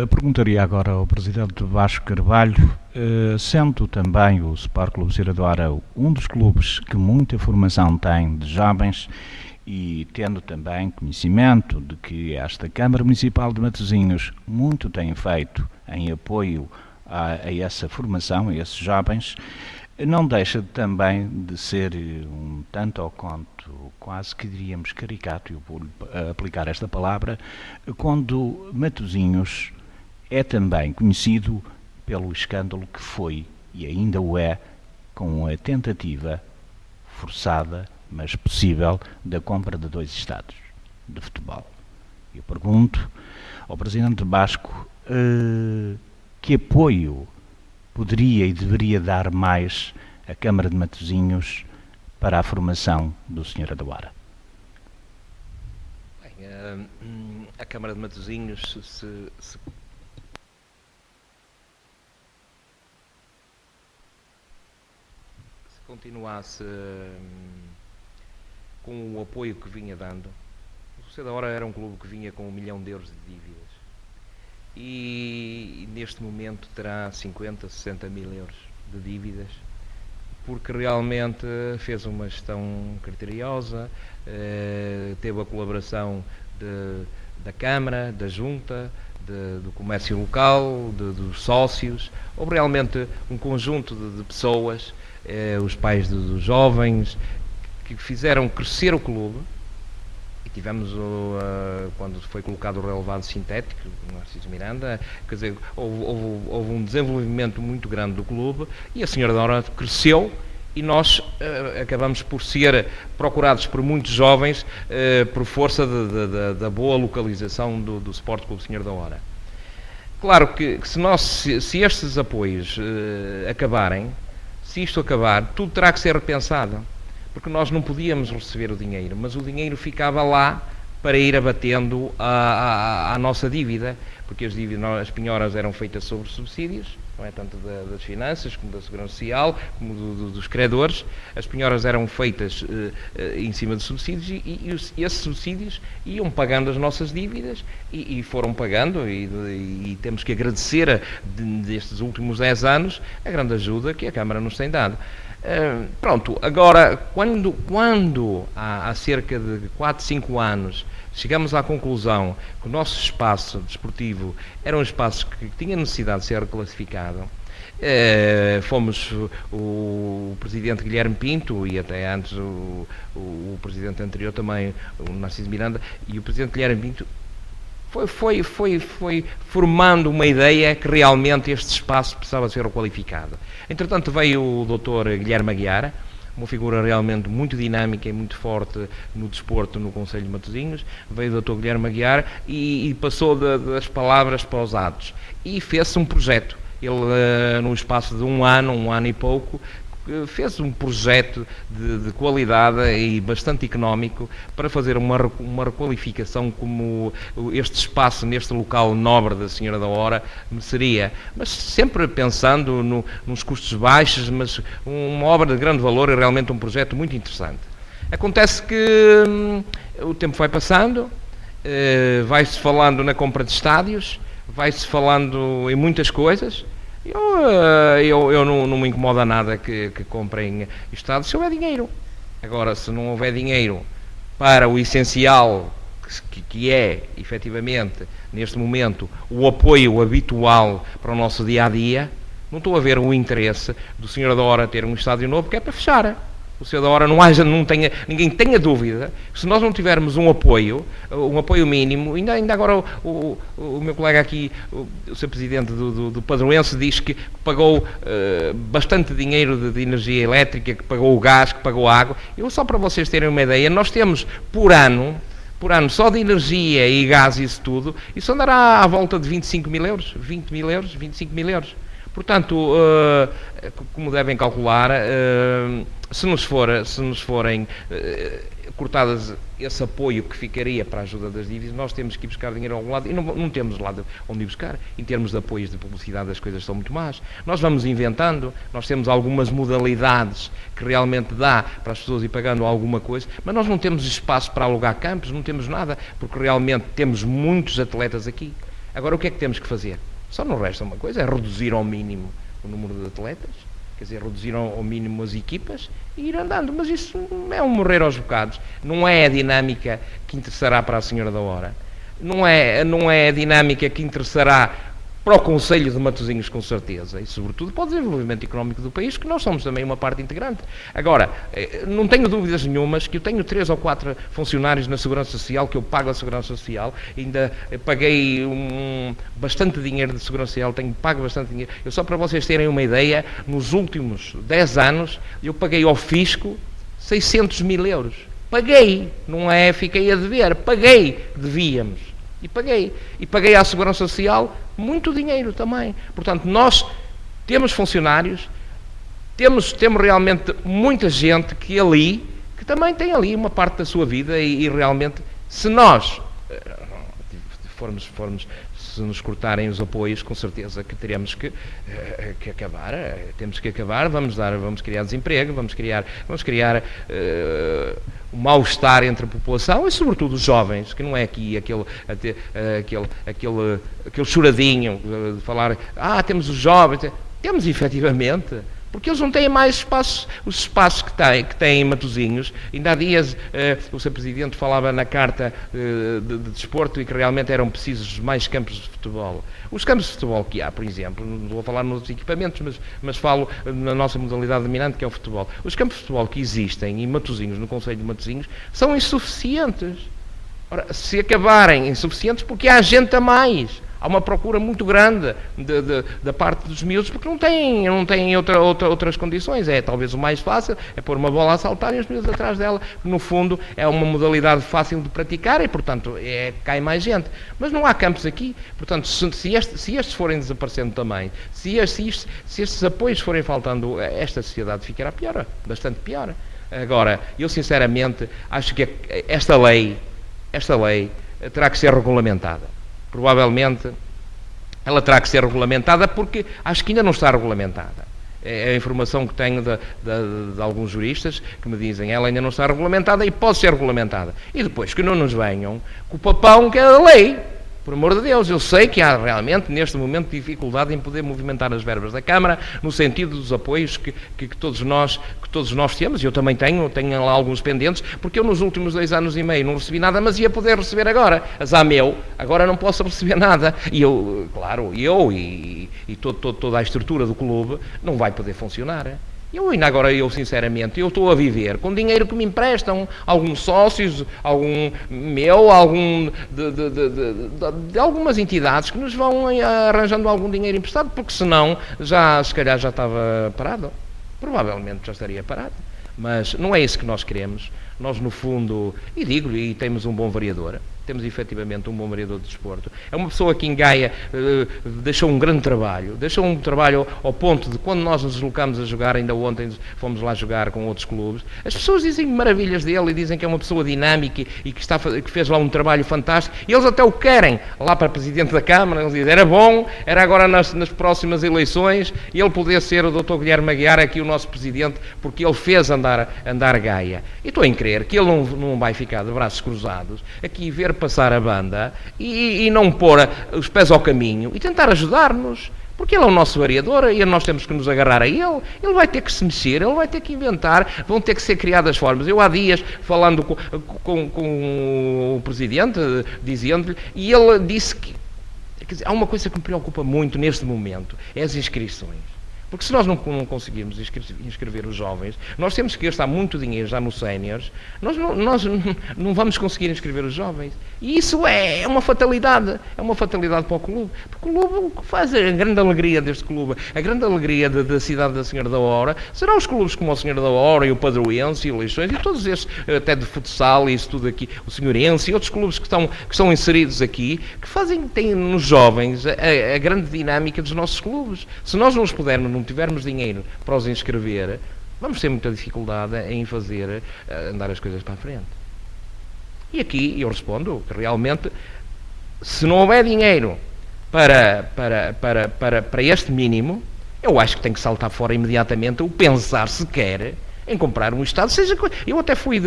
Perguntaria agora ao Presidente Vasco Carvalho, sendo também o Sport Clube Cira do Arão um dos clubes que muita formação tem de jovens e tendo também conhecimento de que esta Câmara Municipal de Matosinhos muito tem feito em apoio a essa formação, a esses jovens, não deixa também de ser um tanto ao quanto, quase que diríamos caricato, eu vou aplicar esta palavra, quando Matosinhos é também conhecido pelo escândalo que foi, e ainda o é, com a tentativa forçada, mas possível, da compra de 2 estádios de futebol. Eu pergunto ao Presidente Basco que apoio poderia e deveria dar mais a Câmara de Matosinhos para a formação do Sr. Adoara. Bem, a Câmara de Matosinhos se continuasse com o apoio que vinha dando, o Cida Hora era um clube que vinha com 1 milhão de euros de dívidas e neste momento terá 50, 60 mil euros de dívidas, porque realmente fez uma gestão criteriosa, teve a colaboração da Câmara, da Junta, do comércio local, dos sócios. Houve realmente um conjunto de pessoas, os pais dos jovens, que fizeram crescer o clube. E tivemos, quando foi colocado o relevado sintético, no Narciso Miranda, quer dizer, houve um desenvolvimento muito grande do clube e a Senhora da Hora cresceu e nós acabamos por ser procurados por muitos jovens por força da boa localização do Sport Clube Senhor da Hora. Claro que se estes apoios acabarem, se isto acabar, tudo terá que ser repensado. Porque nós não podíamos receber o dinheiro, mas o dinheiro ficava lá para ir abatendo a nossa dívida, porque as penhoras eram feitas sobre subsídios, não é? Tanto das finanças, como da Segurança Social, como dos credores. As penhoras eram feitas em cima de subsídios e esses subsídios iam pagando as nossas dívidas e foram pagando e temos que agradecer destes últimos 10 anos a grande ajuda que a Câmara nos tem dado. Pronto, agora, quando há cerca de 4, 5 anos chegamos à conclusão que o nosso espaço desportivo era um espaço que tinha necessidade de ser reclassificado, fomos o Presidente Guilherme Pinto e até antes o Presidente anterior também, o Narciso Miranda, e o Presidente Guilherme Pinto foi formando uma ideia que realmente este espaço precisava ser requalificado. Entretanto veio o Dr. Guilherme Aguiar, uma figura realmente muito dinâmica e muito forte no desporto no Concelho de Matosinhos. Veio o Dr. Guilherme Aguiar e passou das palavras para os atos. E fez-se um projeto. Ele, no espaço de um ano e pouco, fez um projeto de qualidade e bastante económico para fazer uma requalificação como este espaço neste local nobre da Senhora da Hora seria, mas sempre pensando nos custos baixos, mas uma obra de grande valor e realmente um projeto muito interessante. Acontece que o tempo vai passando, vai-se falando na compra de estádios, vai-se falando em muitas coisas. Eu não me incomoda nada que comprem estádios se houver dinheiro. Agora, se não houver dinheiro para o essencial, que é, efetivamente, neste momento, o apoio habitual para o nosso dia-a-dia, não estou a ver o interesse do Senhor da Hora ter um estádio novo, que é para fechar. O Senhor da Hora ninguém tenha dúvida, se nós não tivermos um apoio mínimo, ainda agora o meu colega aqui, o Sr. Presidente do Padroense, diz que pagou bastante dinheiro de energia elétrica, que pagou o gás, que pagou a água. Só para vocês terem uma ideia, nós temos por ano, só de energia e gás e isso tudo, isso andará à volta de 25 mil euros, 20 mil euros, 25 mil euros. Portanto, como devem calcular, se nos forem cortadas esse apoio que ficaria para a ajuda das dívidas, nós temos que ir buscar dinheiro a algum lado e não temos lá onde ir buscar. Em termos de apoios de publicidade, as coisas são muito más. Nós vamos inventando, nós temos algumas modalidades que realmente dá para as pessoas ir pagando alguma coisa, mas nós não temos espaço para alugar campos, não temos nada, porque realmente temos muitos atletas aqui. Agora, o que é que temos que fazer? Só não resta uma coisa, é reduzir ao mínimo o número de atletas, quer dizer, reduzir ao mínimo as equipas e ir andando. Mas isso é um morrer aos bocados. Não é a dinâmica que interessará para a Senhora da Hora. Não é a dinâmica que interessará para o Conselho de Matosinhos, com certeza, e sobretudo para o desenvolvimento económico do país, que nós somos também uma parte integrante. Agora, não tenho dúvidas nenhumas que eu tenho 3 ou 4 funcionários na Segurança Social, que eu pago a Segurança Social, ainda paguei bastante dinheiro de Segurança Social, tenho pago bastante dinheiro. Eu, só para vocês terem uma ideia, nos últimos 10 anos, eu paguei ao Fisco 600 mil euros. Paguei, não é fiquei a dever, paguei, devíamos. E paguei. E paguei à Segurança Social muito dinheiro também. Portanto, nós temos funcionários, temos realmente muita gente que também tem ali uma parte da sua vida e realmente, se nós se nos cortarem os apoios, com certeza que teremos que acabar, temos que acabar, vamos criar desemprego, vamos criar um mal-estar entre a população e sobretudo os jovens, que não é aqui aquele choradinho de falar, temos os jovens, temos efetivamente, porque eles não têm mais os espaços que têm em Matosinhos. Ainda há dias o Sr. Presidente falava na carta de desporto e que realmente eram precisos mais campos de futebol. Os campos de futebol que há, por exemplo, não vou falar nos equipamentos, mas falo na nossa modalidade dominante, que é o futebol. Os campos de futebol que existem em Matosinhos, no Conselho de Matosinhos, são insuficientes. Ora, se acabarem insuficientes, porque há gente a mais. Há uma procura muito grande da parte dos miúdos, porque não têm outras condições. É talvez o mais fácil, é pôr uma bola a saltar e os miúdos atrás dela. No fundo, é uma modalidade fácil de praticar e, portanto, cai mais gente. Mas não há campos aqui. Portanto, se estes forem desaparecendo também, se estes apoios forem faltando, esta sociedade ficará pior, bastante pior. Agora, eu sinceramente acho que esta lei terá que ser regulamentada. Provavelmente ela terá que ser regulamentada, porque acho que ainda não está regulamentada. É a informação que tenho de alguns juristas que me dizem ela ainda não está regulamentada e pode ser regulamentada. E depois que não nos venham com o papão que é a lei. Por amor de Deus, eu sei que há realmente, neste momento, dificuldade em poder movimentar as verbas da Câmara, no sentido dos apoios que todos nós temos, e eu também tenho lá alguns pendentes, porque eu nos últimos 2 anos e meio não recebi nada, mas ia poder receber agora. Agora não posso receber nada. E eu, claro, e toda a estrutura do clube não vai poder funcionar. Eu sinceramente, estou a viver com dinheiro que me emprestam alguns sócios, algum meu, de algumas entidades que nos vão arranjando algum dinheiro emprestado, porque senão, se calhar já estava parado. Provavelmente já estaria parado. Mas não é isso que nós queremos. Nós, no fundo, e temos um bom vereador. Temos efetivamente um bom vereador de desporto. É uma pessoa que em Gaia deixou um grande trabalho. Deixou um trabalho ao ponto de, quando nós nos deslocamos a jogar, ainda ontem fomos lá jogar com outros clubes, as pessoas dizem maravilhas dele e dizem que é uma pessoa dinâmica e que fez lá um trabalho fantástico. E eles até o querem lá para Presidente da Câmara. Eles dizem, era bom, era agora nas próximas eleições, e ele poder ser o Dr. Guilherme Aguiar aqui o nosso Presidente, porque ele fez andar Gaia. E estou em crer que ele não vai ficar de braços cruzados aqui ver passar a banda e não pôr os pés ao caminho e tentar ajudar-nos, porque ele é o nosso vereador e nós temos que nos agarrar a ele. Ele vai ter que se mexer, ele vai ter que inventar, vão ter que ser criadas formas. Eu há dias, falando com o Presidente, dizendo-lhe, e ele disse que, quer dizer, há uma coisa que me preocupa muito neste momento, é as inscrições. Porque se nós não conseguirmos inscrever os jovens, nós temos que gastar muito dinheiro já nos séniores, nós não vamos conseguir inscrever os jovens. E isso é uma fatalidade para o clube. Porque o clube, o que faz a grande alegria deste clube, a grande alegria da cidade da Senhora da Hora, serão os clubes como a Senhora da Hora e o Padroense e o Leixões e todos estes, até de futsal e isso tudo aqui, o Senhorense e outros clubes que estão inseridos aqui, que têm nos jovens a grande dinâmica dos nossos clubes. Se nós não os pudermos, não tivermos dinheiro para os inscrever, vamos ter muita dificuldade em fazer andar as coisas para a frente. E aqui eu respondo que realmente, se não houver dinheiro para este mínimo, eu acho que tem que saltar fora imediatamente o pensar sequer em comprar um Estado, eu até fui,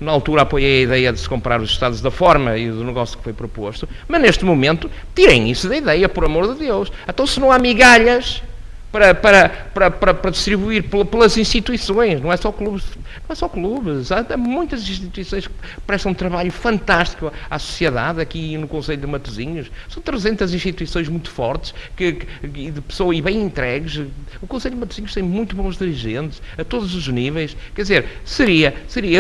na altura apoiei a ideia de se comprar os Estados da forma e do negócio que foi proposto, mas neste momento, tirem isso da ideia, por amor de Deus. Então se não há migalhas para distribuir pelas instituições, não é só clubes, há muitas instituições que prestam um trabalho fantástico à sociedade, aqui no Conselho de Matosinhos, são 300 instituições muito fortes, de pessoas e bem entregues. O Conselho de Matosinhos tem muito bons dirigentes, a todos os níveis, quer dizer, seria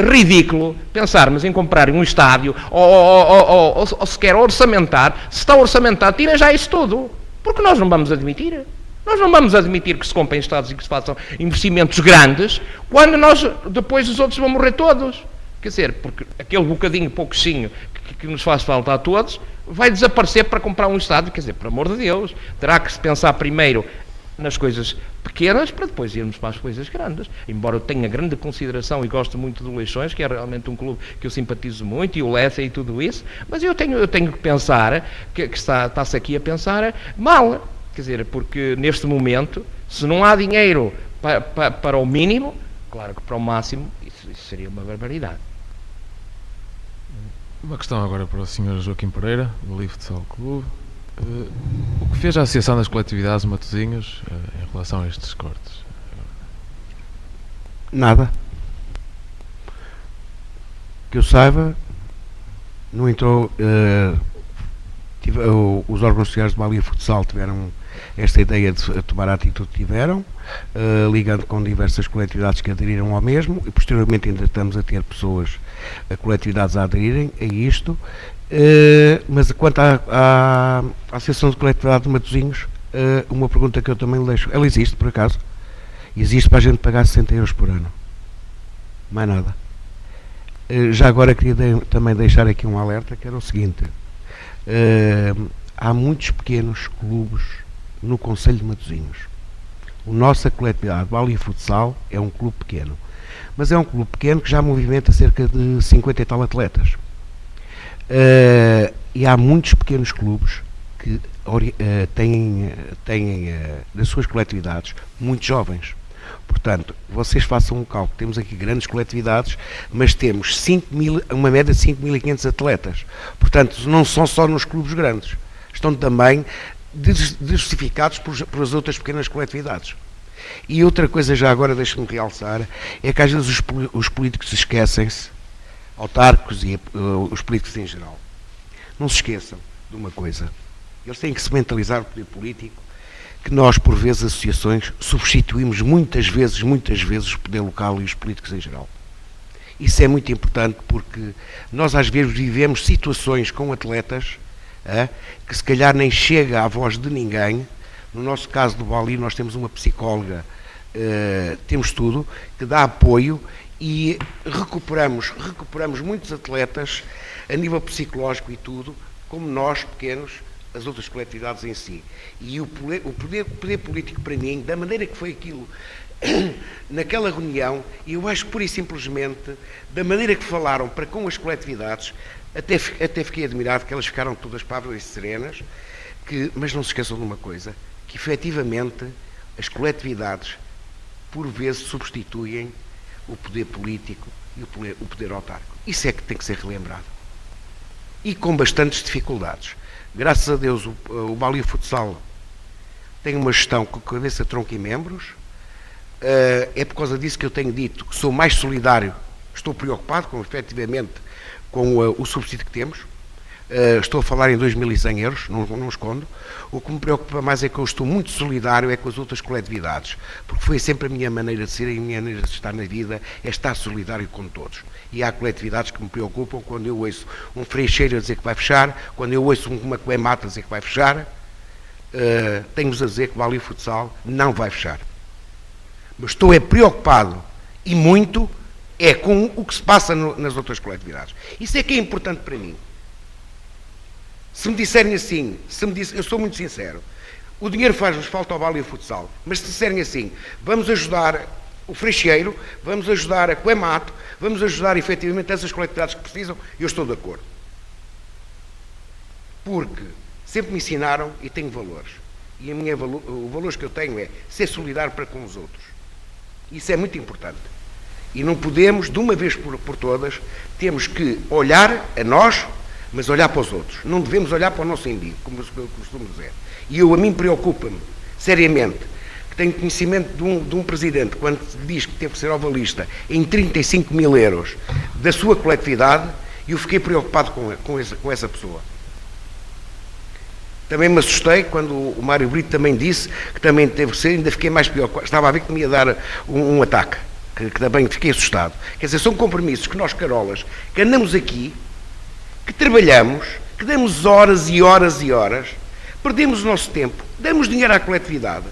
ridículo pensarmos em comprar um estádio, ou sequer orçamentar. Se está orçamentado, tira já isso tudo, porque nós não vamos admitir. Nós não vamos admitir que se comprem Estados e que se façam investimentos grandes, quando depois os outros vão morrer todos. Quer dizer, porque aquele bocadinho, pouquinho, que nos faz falta a todos, vai desaparecer para comprar um Estado. Quer dizer, por amor de Deus, terá que se pensar primeiro nas coisas pequenas para depois irmos para as coisas grandes. Embora eu tenha grande consideração e gosto muito do Leixões, que é realmente um clube que eu simpatizo muito, e o Lessa e tudo isso, mas eu tenho que pensar, que está-se aqui a pensar mal. Quer dizer, porque neste momento, se não há dinheiro para o mínimo, claro que para o máximo, isso seria uma barbaridade. Uma questão agora para o Sr. Joaquim Pereira, do Livre de Sol Clube. O que fez a Associação das Coletividades de Matosinhos em relação a estes cortes? Nada. Que eu saiba, não entrou... os órgãos sociais de Balia Futsal tiveram esta ideia de tomar a atitude que tiveram, ligando com diversas coletividades que aderiram ao mesmo, e posteriormente ainda estamos a ter coletividades a aderirem a isto, mas quanto à Associação de Coletividade de Matosinhos, uma pergunta que eu também lhe deixo: ela existe por acaso? Existe para a gente pagar 60 euros por ano, mais nada. Já agora queria também deixar aqui um alerta, que era o seguinte: há muitos pequenos clubes no Conselho de Matosinhos. A nossa coletividade Balia Futsal é um clube pequeno, mas é um clube pequeno que já movimenta cerca de 50 e tal atletas, e há muitos pequenos clubes que têm nas suas coletividades muitos jovens. Portanto, vocês façam um cálculo. Temos aqui grandes coletividades, mas temos uma média de 5.500 atletas. Portanto, não são só nos clubes grandes, estão também diversificados por as outras pequenas coletividades. E outra coisa, já agora deixe-me realçar, é que às vezes os políticos esquecem-se, autárquicos e os políticos em geral, não se esqueçam de uma coisa: eles têm que se mentalizar o poder político, que nós, por vezes, associações, substituímos muitas vezes o poder local e os políticos em geral. Isso é muito importante, porque nós às vezes vivemos situações com atletas que se calhar nem chega à voz de ninguém. No nosso caso do Bali, nós temos uma psicóloga, temos tudo, que dá apoio, e recuperamos muitos atletas a nível psicológico e tudo, como nós, pequenos, as outras coletividades em si. E o poder político, para mim, da maneira que foi aquilo naquela reunião, eu acho que pura e simplesmente, da maneira que falaram para com as coletividades, até fiquei admirado que elas ficaram todas pávlidas e serenas, mas não se esqueçam de uma coisa, que efetivamente as coletividades por vezes substituem o poder político e o poder autárquico. Isso é que tem que ser relembrado. E com bastantes dificuldades. Graças a Deus o Balia Futsal tem uma gestão com cabeça, tronco e membros. É por causa disso que eu tenho dito que sou mais solidário. Estou preocupado efetivamente com o subsídio que temos. Estou a falar em 2.100 euros, não escondo. O que me preocupa mais é que eu estou muito solidário com as outras coletividades, porque foi sempre a minha maneira de ser e a minha maneira de estar na vida, é estar solidário com todos. E há coletividades que me preocupam quando eu ouço um Freixeiro a dizer que vai fechar, quando eu ouço uma Coemata a dizer que vai fechar. Tenho-vos a dizer que o Balia Futsal não vai fechar. Mas estou preocupado, e muito, com o que se passa nas outras coletividades. Isso é que é importante para mim. Se me disserem assim, eu sou muito sincero, o dinheiro faz-nos falta ao Balia Futsal, mas se disserem assim, vamos ajudar o Freixeiro, vamos ajudar a Coemato, vamos ajudar efetivamente essas coletividades que precisam, eu estou de acordo. Porque sempre me ensinaram e tenho valores. E os valores que eu tenho é ser solidário para com os outros. Isso é muito importante. E não podemos, de uma vez por todas, temos que olhar a nós, mas olhar para os outros. Não devemos olhar para o nosso umbigo, como eu costumo dizer. E a mim preocupa-me, seriamente, que tenho conhecimento de um presidente, quando diz que teve que ser ovalista em 35 mil euros da sua coletividade, e eu fiquei preocupado com essa pessoa. Também me assustei quando o Mário Brito também disse que também teve que ser, ainda fiquei mais preocupado. Estava a ver que me ia dar um ataque, que também fiquei assustado. Quer dizer, são compromissos que nós, carolas, que andamos aqui, que trabalhamos, que damos horas e horas e horas, perdemos o nosso tempo, damos dinheiro à coletividade,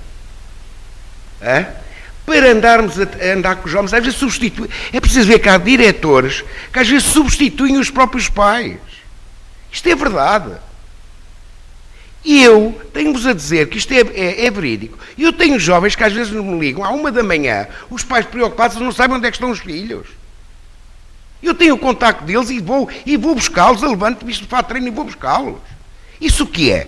para andarmos a andar com os jovens. Às vezes substituem. É preciso ver que há diretores que às vezes substituem os próprios pais. Isto é verdade. E eu tenho-vos a dizer que isto é verídico. Eu tenho jovens que às vezes me ligam, à 1 da manhã, os pais preocupados não sabem onde é que estão os filhos. Eu tenho o contacto deles e vou buscá-los, eu levanto-me isto de fato treino e vou buscá-los. Isso o que é?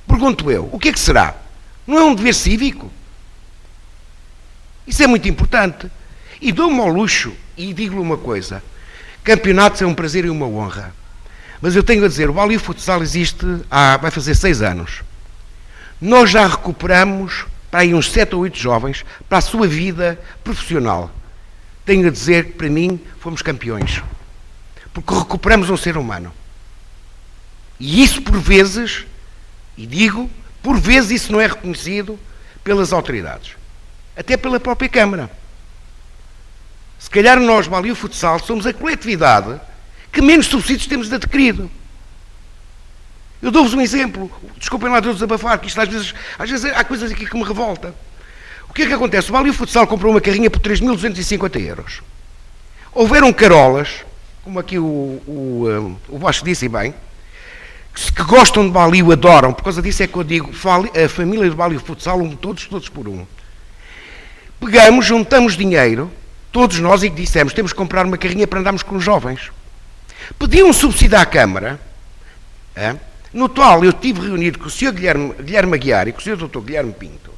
Pergunto eu, o que é que será? Não é um dever cívico? Isso é muito importante. E dou-me ao luxo, e digo-lhe uma coisa, campeonatos é um prazer e uma honra. Mas eu tenho a dizer, o Balio Futsal existe vai fazer 6 anos. Nós já recuperamos para aí uns 7 ou 8 jovens para a sua vida profissional. Tenho a dizer que para mim fomos campeões. Porque recuperamos um ser humano. E isso por vezes, e digo, por vezes isso não é reconhecido pelas autoridades. Até pela própria Câmara. Se calhar nós, Balio Futsal, somos a coletividade que menos subsídios temos adquirido. Eu dou-vos um exemplo. Desculpem lá de eu desabafar, que isto às vezes há coisas aqui que me revoltam. O que é que acontece? O Balio Futsal comprou uma carrinha por 3.250 euros. Houveram carolas, como aqui o Vasco disse bem, que gostam de Balio, adoram. Por causa disso é que eu digo, a família do Balio Futsal, todos por um. Pegamos, juntamos dinheiro, todos nós, e dissemos, temos que comprar uma carrinha para andarmos com os jovens. Pedi um subsídio à Câmara, no qual eu estive reunido com o Sr. Guilherme Aguiar e com o Sr. Dr. Guilherme Pinto.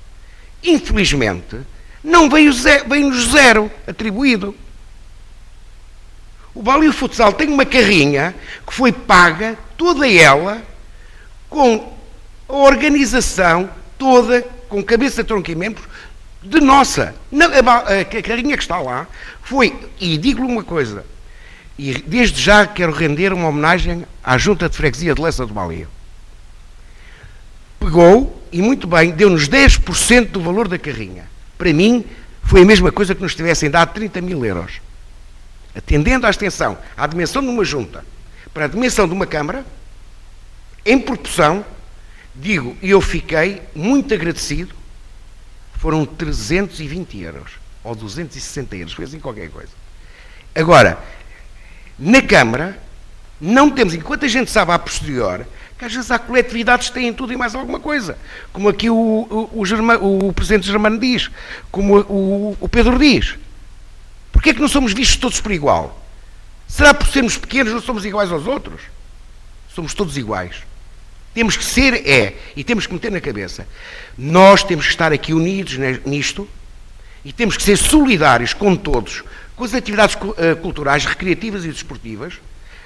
Infelizmente, não veio-nos zero atribuído. O Balio Futsal tem uma carrinha que foi paga, toda ela, com a organização toda, com cabeça, tronco e membros, de nossa. A carrinha que está lá foi, e digo-lhe uma coisa, e desde já quero render uma homenagem à Junta de Freguesia de Lessa do Balio. Pegou, e muito bem, deu-nos 10% do valor da carrinha. Para mim, foi a mesma coisa que nos tivessem dado 30 mil euros. Atendendo à extensão, à dimensão de uma junta, para a dimensão de uma Câmara, em proporção, digo, e eu fiquei muito agradecido, foram 320 euros, ou 260 euros, foi assim qualquer coisa. Agora, na Câmara, não temos, enquanto a gente sabe a posterior, que às vezes há coletividades que têm tudo e mais alguma coisa, como aqui o Presidente Germano diz, como o Pedro diz. Porquê é que não somos vistos todos por igual? Será por sermos pequenos não somos iguais aos outros? Somos todos iguais. Temos que ser, e temos que meter na cabeça. Nós temos que estar aqui unidos nisto e temos que ser solidários com todos, com as atividades culturais, recreativas e desportivas,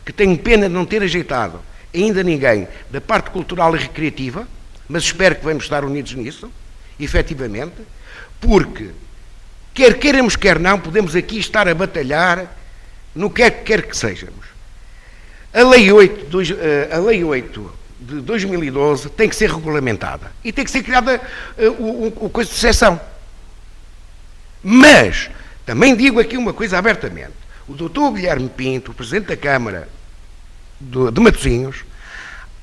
que tenho pena de não ter ajeitado ainda ninguém da parte cultural e recreativa, mas espero que vamos estar unidos nisso, efetivamente, porque, quer queiramos, quer não, podemos aqui estar a batalhar no que quer que sejamos. A Lei 8 de 2012 tem que ser regulamentada e tem que ser criada o coisa de exceção. Mas, também digo aqui uma coisa abertamente, o Dr. Guilherme Pinto, o Presidente da Câmara de Matosinhos,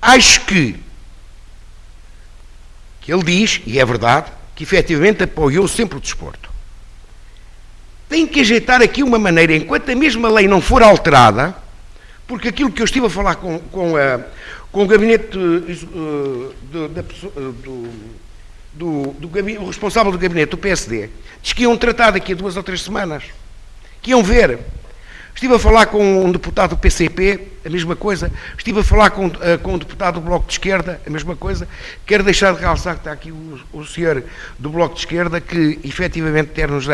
acho que ele diz, e é verdade, que efetivamente apoiou sempre o desporto. Tem que ajeitar aqui uma maneira, enquanto a mesma lei não for alterada, porque aquilo que eu estive a falar com o gabinete o responsável do gabinete do PSD, diz que iam tratar daqui a 2 ou 3 semanas, que iam ver. Estive a falar com um deputado do PCP, a mesma coisa. Estive a falar com um deputado do Bloco de Esquerda, a mesma coisa. Quero deixar de realçar que está aqui o senhor do Bloco de Esquerda, que efetivamente ter-nos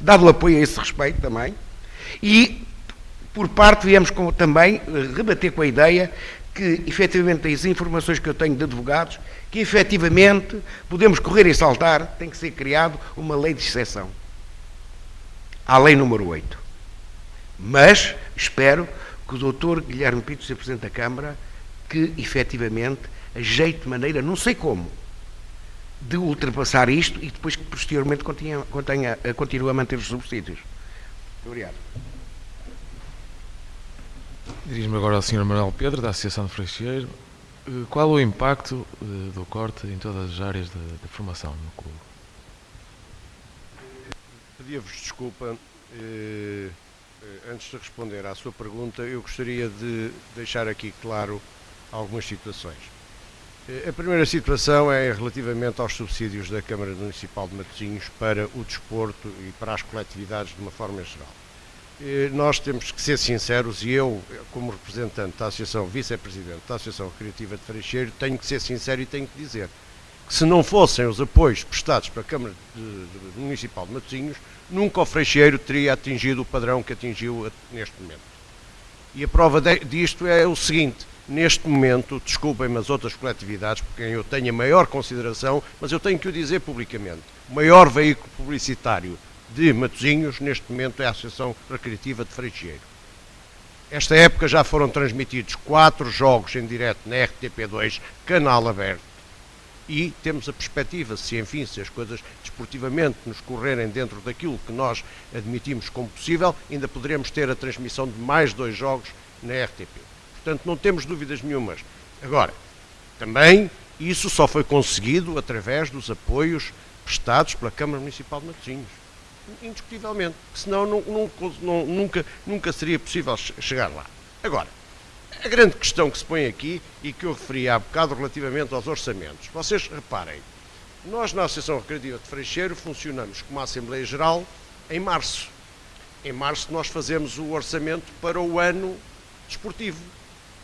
dado o apoio a esse respeito também. E, por parte, viemos também rebater com a ideia que, efetivamente, as informações que eu tenho de advogados, que, efetivamente, podemos correr e saltar, tem que ser criado uma lei de exceção. A lei número 8. Mas espero que o doutor Guilherme Pinto, Sr. Presidente da Câmara, que efetivamente ajeite de maneira, não sei como, de ultrapassar isto e depois que posteriormente continue a manter os subsídios. Muito obrigado. Dirijo-me agora ao Sr. Manuel Pedro, da Associação de Freixeiro. Qual o impacto do corte em todas as áreas da formação no clube? Pedia-vos desculpa. Antes de responder à sua pergunta, eu gostaria de deixar aqui claro algumas situações. A primeira situação é relativamente aos subsídios da Câmara Municipal de Matosinhos para o desporto e para as coletividades de uma forma geral. Nós temos que ser sinceros e eu, como representante da Associação, vice-presidente da Associação Recreativa de Freixeiro, tenho que ser sincero e tenho que dizer que se não fossem os apoios prestados para a Câmara Municipal de Matosinhos, nunca o Freixeiro teria atingido o padrão que atingiu neste momento. E a prova disto é o seguinte: neste momento, desculpem-me as outras coletividades, por quem eu tenho a maior consideração, mas eu tenho que o dizer publicamente, o maior veículo publicitário de Matosinhos, neste momento, é a Associação Recreativa de Freixeiro. Esta época já foram transmitidos 4 jogos em direto na RTP2, canal aberto, e temos a perspectiva, se enfim, se as coisas desportivamente nos correrem dentro daquilo que nós admitimos como possível, ainda poderemos ter a transmissão de mais 2 jogos na RTP. Portanto, não temos dúvidas nenhumas. Agora, também isso só foi conseguido através dos apoios prestados pela Câmara Municipal de Matosinhos. Indiscutivelmente, senão nunca seria possível chegar lá. Agora, a grande questão que se põe aqui e que eu referi há bocado relativamente aos orçamentos. Vocês reparem, nós na Associação Recreativa de Freixeiro funcionamos como a Assembleia Geral em março. Em março nós fazemos o orçamento para o ano desportivo.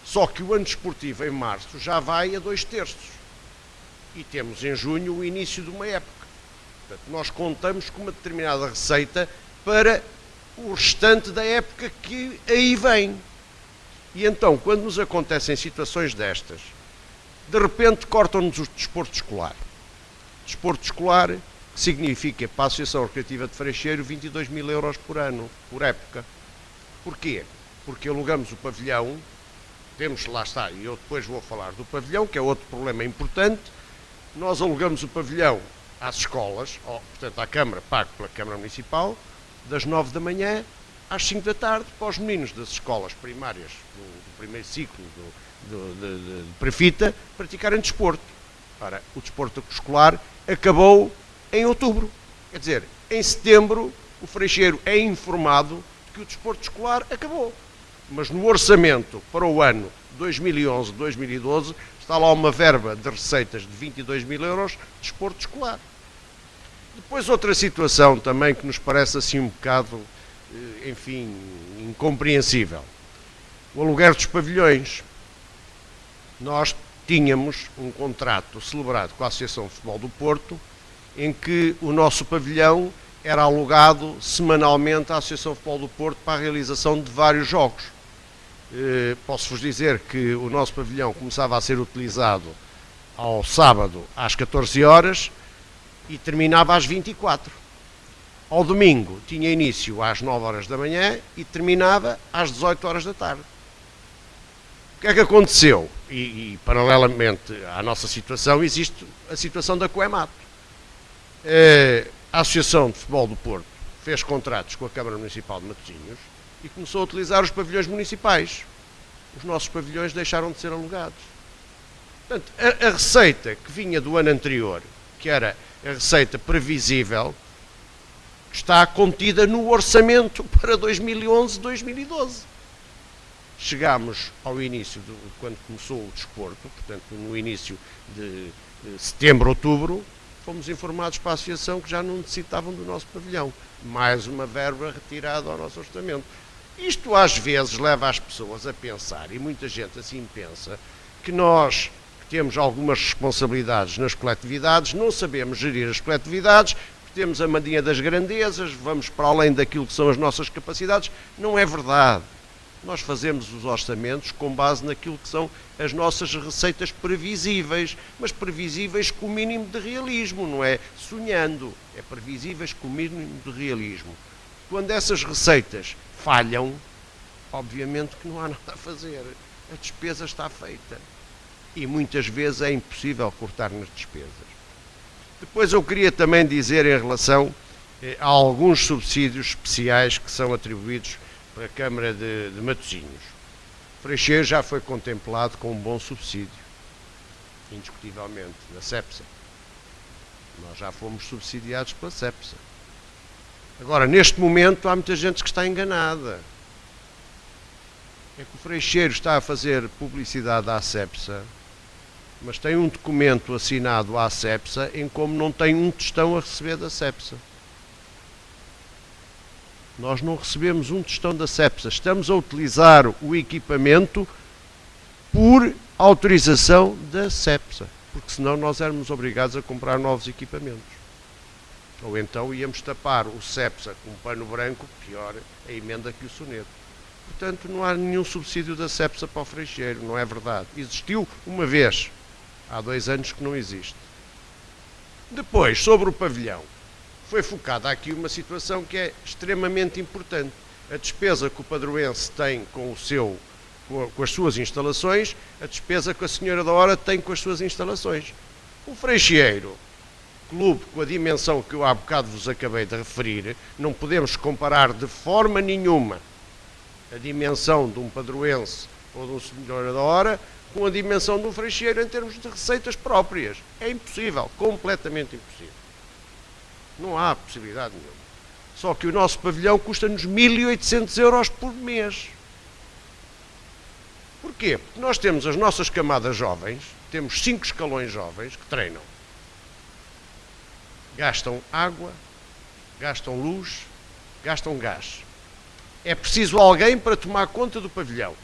Só que o ano desportivo em março já vai a 2/3. E temos em junho o início de uma época. Portanto, nós contamos com uma determinada receita para o restante da época que aí vem. E então, quando nos acontecem situações destas, de repente cortam-nos o desporto escolar. Desporto escolar significa para a Associação Recreativa de Freixeiro 22 mil euros por ano, por época. Porquê? Porque alugamos o pavilhão, temos, lá está, e eu depois vou falar do pavilhão, que é outro problema importante. Nós alugamos o pavilhão às escolas, portanto à Câmara, pago pela Câmara Municipal, das 9 da manhã às 5 da tarde, para os meninos das escolas primárias do primeiro ciclo de prefita praticarem desporto. Ora, o desporto escolar acabou em outubro. Quer dizer, em setembro o Freixeiro é informado que o desporto escolar acabou. Mas no orçamento para o ano 2011-2012 está lá uma verba de receitas de 22 mil euros de desporto escolar. Depois outra situação também que nos parece assim um bocado, enfim, incompreensível. O aluguer dos pavilhões. Nós tínhamos um contrato celebrado com a Associação de Futebol do Porto, em que o nosso pavilhão era alugado semanalmente à Associação de Futebol do Porto para a realização de vários jogos. Posso-vos dizer que o nosso pavilhão começava a ser utilizado ao sábado às 14 horas e terminava às 24. Ao domingo tinha início às 9 horas da manhã e terminava às 18 horas da tarde. O que é que aconteceu? E paralelamente à nossa situação existe a situação da Coemato. A Associação de Futebol do Porto fez contratos com a Câmara Municipal de Matosinhos e começou a utilizar os pavilhões municipais. Os nossos pavilhões deixaram de ser alugados. Portanto, a receita que vinha do ano anterior, que era a receita previsível, está contida no orçamento para 2011-2012. Chegámos ao início, quando começou o desporto, portanto no início de setembro, outubro, fomos informados para a Associação que já não necessitavam do nosso pavilhão. Mais uma verba retirada ao nosso orçamento. Isto às vezes leva as pessoas a pensar, e muita gente assim pensa, que nós que temos algumas responsabilidades nas coletividades, não sabemos gerir as coletividades, temos a mandinha das grandezas, vamos para além daquilo que são as nossas capacidades. Não é verdade. Nós fazemos os orçamentos com base naquilo que são as nossas receitas previsíveis, mas previsíveis com o mínimo de realismo, não é sonhando, é previsíveis com o mínimo de realismo. Quando essas receitas falham, obviamente que não há nada a fazer, a despesa está feita e muitas vezes é impossível cortar nas despesas. Depois eu queria também dizer em relação a alguns subsídios especiais que são atribuídos para a Câmara de Matosinhos. Freixeiro já foi contemplado com um bom subsídio, indiscutivelmente, na CEPSA. Nós já fomos subsidiados pela CEPSA. Agora, neste momento, há muita gente que está enganada. É que o Freixeiro está a fazer publicidade à CEPSA, mas tem um documento assinado à CEPSA em como não tem um tostão a receber da CEPSA. Nós não recebemos um tostão da CEPSA. Estamos a utilizar o equipamento por autorização da CEPSA, porque senão nós éramos obrigados a comprar novos equipamentos. Ou então íamos tapar o CEPSA com um pano branco, pior, a emenda que o soneto. Portanto, não há nenhum subsídio da CEPSA para o Freixeiro, não é verdade. Existiu uma vez, há 2 anos que não existe. Depois, sobre o pavilhão, foi focada aqui uma situação que é extremamente importante. A despesa que o padroense tem com as suas instalações, a despesa que a Senhora da Hora tem com as suas instalações. O Freixeiro, clube com a dimensão que eu há bocado vos acabei de referir, não podemos comparar de forma nenhuma a dimensão de um padroense ou de um Senhora da Hora com a dimensão de um Freixeiro em termos de receitas próprias. É impossível, completamente impossível. Não há possibilidade nenhuma. Só que o nosso pavilhão custa-nos 1.800 euros por mês. Porquê? Porque nós temos as nossas camadas jovens, temos 5 escalões jovens que treinam. Gastam água, gastam luz, gastam gás. É preciso alguém para tomar conta do pavilhão.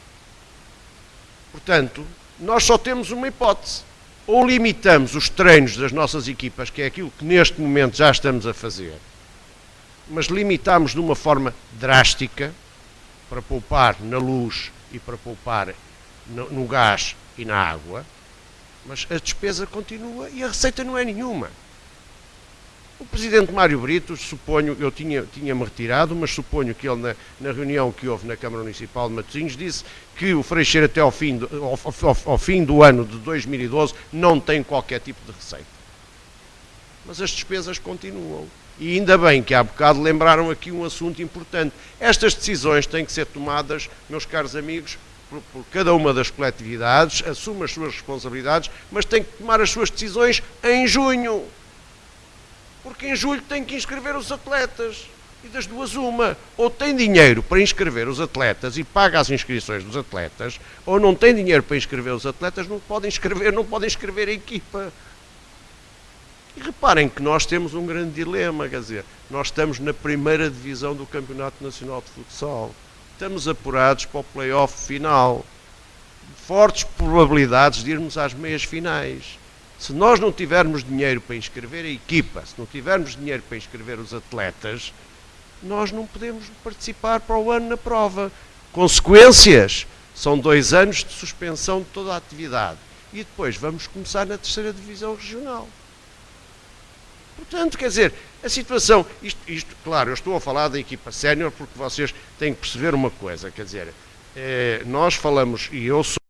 Portanto, nós só temos uma hipótese. Ou limitamos os treinos das nossas equipas, que é aquilo que neste momento já estamos a fazer, mas limitamos de uma forma drástica para poupar na luz e para poupar no gás e na água, mas a despesa continua e a receita não é nenhuma. O presidente Mário Brito, suponho, eu tinha-me retirado, mas suponho que ele na reunião que houve na Câmara Municipal de Matosinhos disse que o Freixeiro até ao fim do ano de 2012 não tem qualquer tipo de receita. Mas as despesas continuam. E ainda bem que há bocado lembraram aqui um assunto importante. Estas decisões têm que ser tomadas, meus caros amigos, por cada uma das coletividades, assume as suas responsabilidades, mas tem que tomar as suas decisões em junho. Porque em julho tem que inscrever os atletas. E das duas uma. Ou tem dinheiro para inscrever os atletas e paga as inscrições dos atletas, ou não tem dinheiro para inscrever os atletas, não podem inscrever a equipa. E reparem que nós temos um grande dilema, quer dizer, nós estamos na primeira divisão do Campeonato Nacional de Futsal. Estamos apurados para o play-off final. Fortes probabilidades de irmos às meias finais. Se nós não tivermos dinheiro para inscrever a equipa, se não tivermos dinheiro para inscrever os atletas, nós não podemos participar para o ano na prova. Consequências, são 2 anos de suspensão de toda a atividade. E depois vamos começar na 3ª Divisão Regional. Portanto, quer dizer, a situação, isto claro, eu estou a falar da equipa sénior porque vocês têm que perceber uma coisa, quer dizer, nós falamos, e eu sou